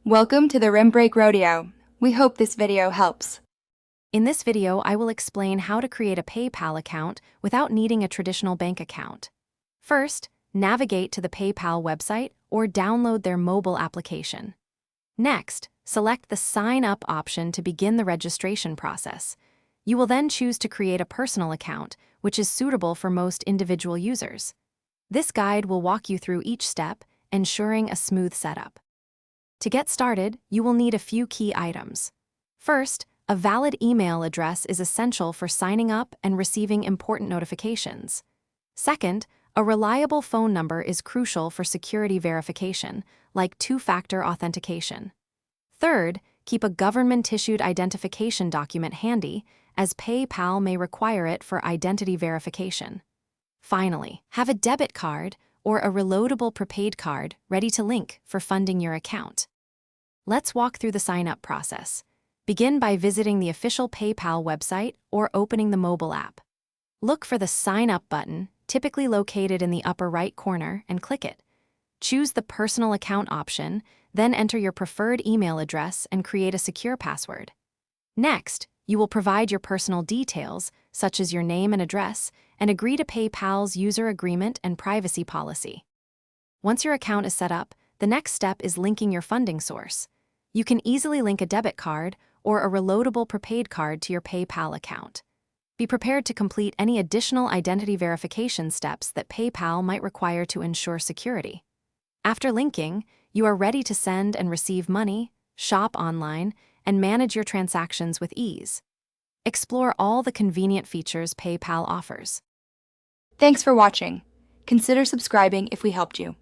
Welcome to the Rim Break Rodeo. We hope this video helps. In this video, I will explain how to create a PayPal account without needing a traditional bank account. First, navigate to the PayPal website or download their mobile application. Next, select the Sign Up option to begin the registration process. You will then choose to create a personal account, which is suitable for most individual users. This guide will walk you through each step, ensuring a smooth setup. To get started, you will need a few key items. First, a valid email address is essential for signing up and receiving important notifications. Second, a reliable phone number is crucial for security verification, like two-factor authentication. Third, keep a government-issued identification document handy, as PayPal may require it for identity verification. Finally, have a debit card or a reloadable prepaid card ready to link for funding your account. Let's walk through the sign-up process. Begin by visiting the official PayPal website or opening the mobile app. Look for the Sign Up button, typically located in the upper right corner, and click it. Choose the Personal Account option, then enter your preferred email address and create a secure password. Next, you will provide your personal details, such as your name and address, and agree to PayPal's user agreement and privacy policy. Once your account is set up, the next step is linking your funding source. You can easily link a debit card or a reloadable prepaid card to your PayPal account. Be prepared to complete any additional identity verification steps that PayPal might require to ensure security. After linking, you are ready to send and receive money, shop online, and manage your transactions with ease. Explore all the convenient features PayPal offers. Thanks for watching. Consider subscribing if we helped you.